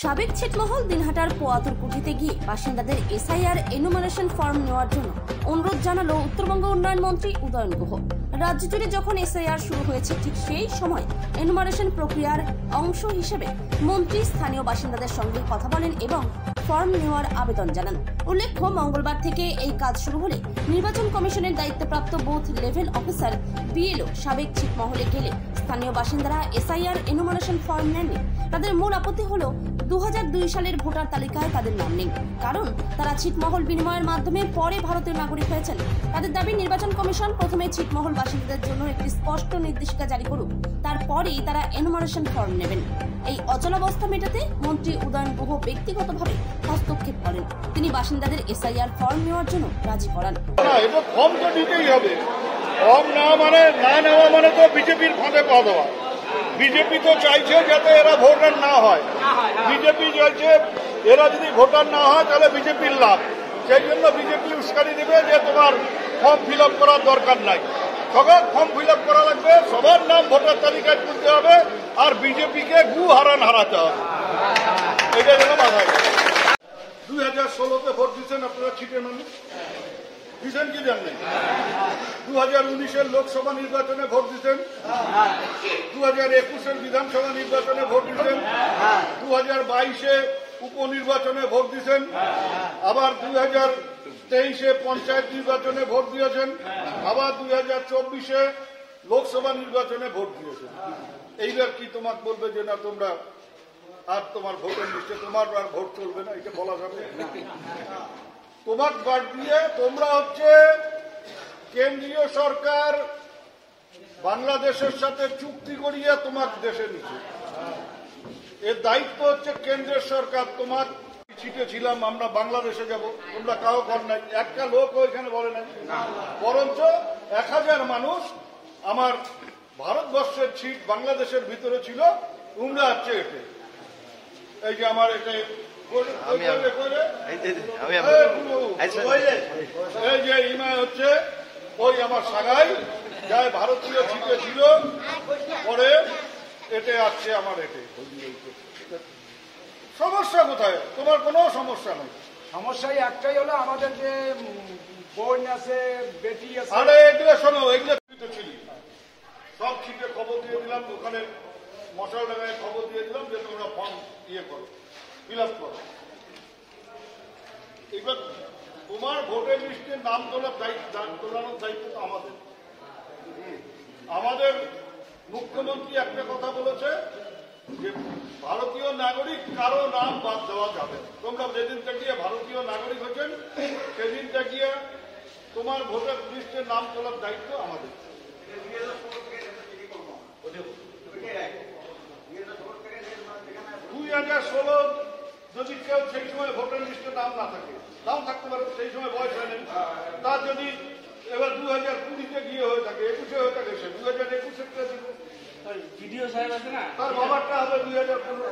সাবেক ছিটমহল দিনহাটার পোয়াতুরকুঠিতে গিয়ে বাসিন্দাদের এসআইআর এনুমারেশন ফর্ম নেওয়ার জন্য অনুরোধ জানালো উত্তরবঙ্গ উন্নয়ন মন্ত্রী উদয়ন গুহ। রাজ্য জুড়ে যখন এসআইআর শুরু হয়েছে ঠিক সেই সময় এনুমারেশন প্রক্রিয়ার অংশ হিসেবে মন্ত্রী স্থানীয় বাসিন্দাদের সঙ্গে কথা বলেন এবং ফর্ম নেওয়ার আবেদন জানান। উল্লেখ্য, মঙ্গলবার থেকে এই কাজ শুরু হলে নির্বাচন কমিশনের দায়িত্বপ্রাপ্ত বুথ লেভেল অফিসার বিএলও সাবেক ছিটমহলে গেলে স্থানীয় বাসিন্দারা এসআইআর এনুমারেশন ফর্ম নেননি। তাদের মূল আপত্তি হলো 2002 সালের ভোটার তালিকায় তাদের নাম নেই, কারণ তারা ছিটমহল বিনিময়ের মাধ্যমে পরে ভারতের নাগরিক হয়েছেন। তাদের দাবি, নির্বাচন কমিশন প্রথমে ছিটমহল বাসিন্দাদের জন্য একটি স্পষ্ট নির্দেশিকা জারি করুক, তারপরেই তারা এনুমারেশন ফর্ম নেবেন। এই অচলাবস্থা মেটাতে মন্ত্রী উদয়ন গুহ ব্যক্তিগতভাবে হস্তক্ষেপ করেন। তিনি বাসিন্দাদের এসআইআর ফর্ম নেওয়ার জন্য রাজি করান। ফর্ম তো নিতেই হবে। ফর্ম না নেওয়া মানে তো বিজেপির ফাঁদে পা দেওয়া। বিজেপি তো চাইছে যাতে এরা ভোটার না হয়। বিজেপি চাইছে এরা যদি ভোটার না হয় তাহলে বিজেপির লাভ। সেই জন্য বিজেপি উস্কানি দেবে যে তোমার ফর্ম ফিল আপ করার দরকার নাই। সবার ফর্ম ফিল আপ করা লাগবে, সবার নাম ভোটার তালিকায় তুলতে হবে, আর বিজেপিকে হারাতে হবে। এটা যেন মাথায়। 2016-তে ভোট দিচ্ছেন আপনারা, ছিটের মানুষ দিচ্ছেন কি জানেন? 2019-এর লোকসভা নির্বাচনে ভোট দিচ্ছেন, 2021-এর বিধানসভা নির্বাচনে ভোট দিচ্ছেন, 2022-এ উপনির্বাচনে ভোট দিচ্ছেন, আবার 2023-এ পঞ্চায়েত নির্বাচনে ভোট দিয়েছেন, আবার 2024-এ লোকসভা নির্বাচনে ভোট দিয়েছেন। এইবার কি তোমাকে বলবে যে না তোমরা আর তোমার ভোটের লিস্টে তোমার আর ভোট চলবে না? এটা বলা যাবে? তোমার বাদ দিয়ে তোমরা হচ্ছে কেন্দ্রীয় সরকার বাংলাদেশের সাথে চুক্তি করিয়ে তোমার দেশে নিচ্ছে। এর দায়িত্ব হচ্ছে কেন্দ্রের সরকার। তোমার ছিটে ছিলাম আমরা বাংলাদেশে যাব, তোমরা কাউ কর নাই, একটা লোক ওইখানে বলে নাই। বরঞ্চ 1000 মানুষ আমার ভারতবর্ষের ছিট বাংলাদেশের ভিতরে ছিল, তোমরা হচ্ছে এতে এই যে আমার এটা এই যে ইমা হচ্ছে ওই আমার সাগাই যাই ভারতীয় ছিটে ছিল, পরে এতে আসছে আমার এতে। সমস্যা কোথায়? তোমার কোনো সমস্যা নেই। সমস্যাই একটাই হলো আমাদের যে বোন আছে, বেটি আছে। আরে এগুলো শোনো, এগুলো ছিলি সব ছিটে খবর দিয়ে দিলাম, ওখানে মশাল ডাঙায় খবর দিয়ে দিলাম যে তোমরা ফর্ম ইয়ে করো, ফিল আপ করো। এবার তোমার ভোটার লিস্টের নাম তোলানোর দায়িত্ব তো আমাদের। আমাদের মুখ্যমন্ত্রী একটা কথা বলেছে যে ভারতীয় নাগরিক কারো নাম বাদ দেওয়া যাবে। তোমরা যেদিন থেকে ভারতীয় নাগরিক হচ্ছেন সেদিন থেকে তোমার ভোটার লিস্টের নাম তোলার দায়িত্ব আমাদের। 2016 যদি কেউ সেই সময় ভোটার লিস্টে নাম না থাকে, নাম থাকতে পারে, সেই সময় বয়স হয়নি, তার যদি এবার 2020-তে গিয়ে হয়ে থাকে, 21-এ হয়ে থাকে, সে 2021-এর ভিডিও সাহেব আছে না, তার বাবারটা হবে 2015।